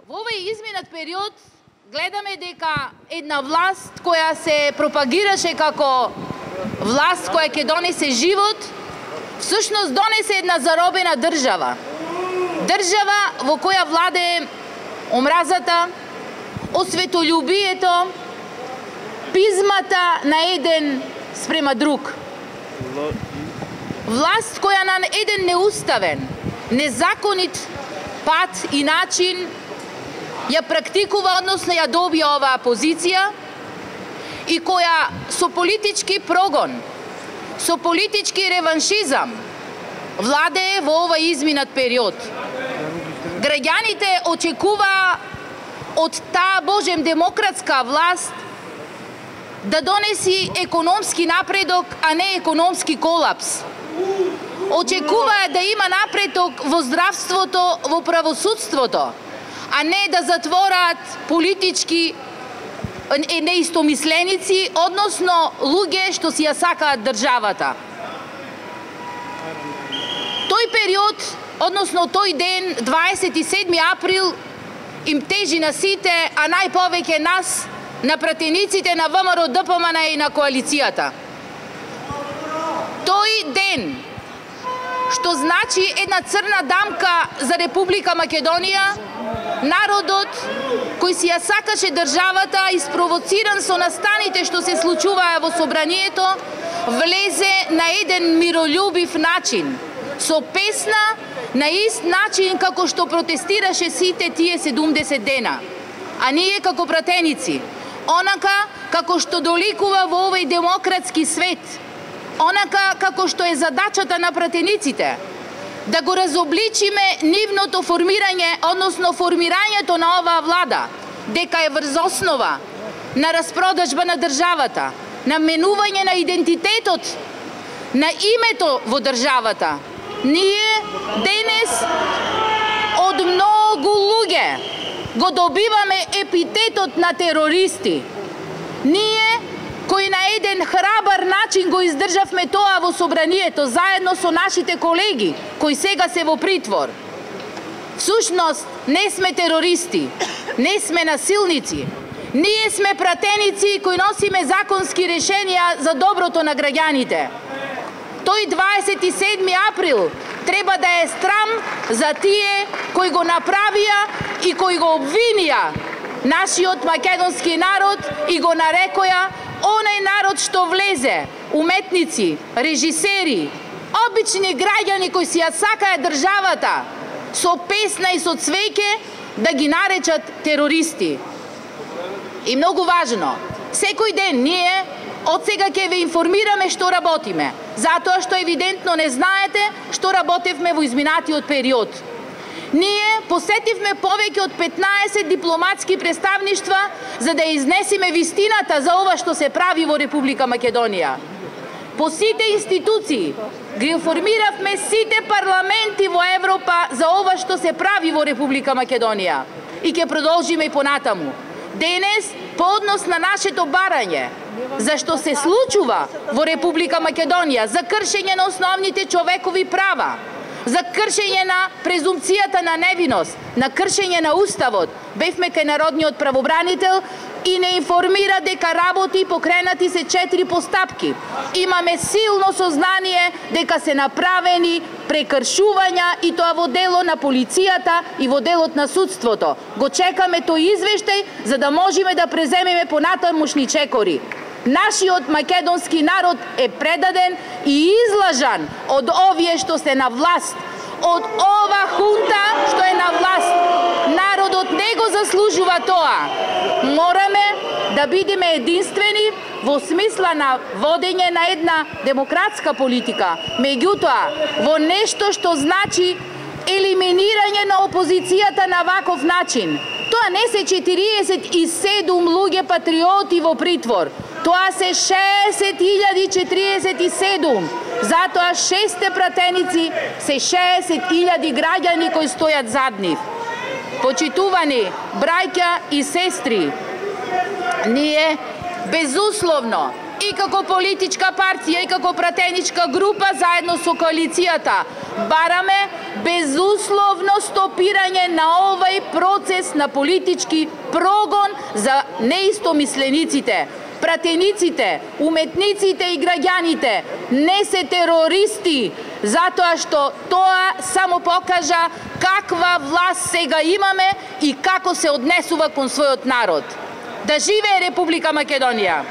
Во овој изминат период гледаме дека една власт која се пропагираше како власт која ќе донесе живот, всушност донесе една заробена држава. Држава во која владее омразата, осветољубието, пизмата на еден спрема друг. Власт која на еден неуставен, незаконит пат и начин ја практикува, односно ја добија оваа позиција и која со политички прогон, со политички реваншизам владее во овој изминат период. Граѓаните очекува од таа божем демократска власт да донеси економски напредок, а не економски колапс. Очекува да има напредок во здравството, во правосудството, а не да затворат политички неистомисленици, односно луѓе што си ја сакаат државата. Тој период, односно тој ден, 27 април, им тежи на сите, а најповеќе нас, на пратениците на ВМРО ДПМН и на коалицијата. Тој ден, што значи една црна дамка за Република Македонија, народот кој си ја сакаше државата, испровоциран со настаните што се случуваа во собранието, влезе на еден миролюбив начин, со песна, на ист начин како што протестираше сите тие 70 дена. А ние како пратеници, онака како што доликува во овој демократски свет, онака како што е задачата на пратениците, да го разобличиме нивното формирање, односно формирањето на оваа влада, дека е врз основа на распродажба на државата, на менување на идентитетот, на името во државата. Ние денес од многу луѓе го добиваме епитетот на терористи. Ние кои на еден храбар начин го издржавме тоа во собранието, заедно со нашите колеги, кои сега се во притвор. Всушност, не сме терористи, не сме насилници. Ние сме пратеници кои носиме законски решенија за доброто на граѓаните. Тој 27 април треба да е срам за тие кои го направија и кои го обвинија нашиот македонски народ и го нарекоја онај народ што влезе, уметници, режисери, обични граѓани кои си ја сакаат државата, со песна и со цвеќе да ги наречат терористи. И многу важно, секој ден ние од сега ќе ве информираме што работиме, затоа што евидентно не знаете што работевме во изминатиот период. Ние посетивме повеќе од 15 дипломатски представништва за да изнесеме вистината за ова што се прави во Република Македонија. По сите институции ги информиравме сите парламенти во Европа за ова што се прави во Република Македонија и ќе продолжиме и понатаму. Денес, по однос на нашето барање, зашто се случува во Република Македонија за кршење на основните човекови права, за кршење на презумпцијата на невиност, на кршење на уставот, бевме кај народниот правобранител и не информира дека работи покренати се 4 постапки. Имаме силно сознание дека се направени прекршувања и тоа во дело на полицијата и во делот на судството. Го чекаме тој извештај за да можеме да преземеме понатамошни чекори. Нашиот македонски народ е предаден и излажан од овие што се на власт, од ова хунта што е на власт. Народот не го заслужува тоа. Мораме да бидеме единствени во смисла на водење на една демократска политика. Меѓутоа, во нешто што значи елиминирање на опозицијата на ваков начин. Тоа не се 47 луѓе патриоти во притвор. Тоа се 60.047. Затоа 6 пратеници се 60.000 граѓани кои стојат зад нив. Почитувани браќа и сестри, ние безусловно и како политичка партија и како пратеничка група заедно со коалицијата бараме безусловно стопирање на овој процес на политички прогон за неистомислениците. Пратениците, уметниците и граѓаните не се терористи, затоа што тоа само покажа каква власт сега имаме и како се однесува кон својот народ. Да живее Република Македонија!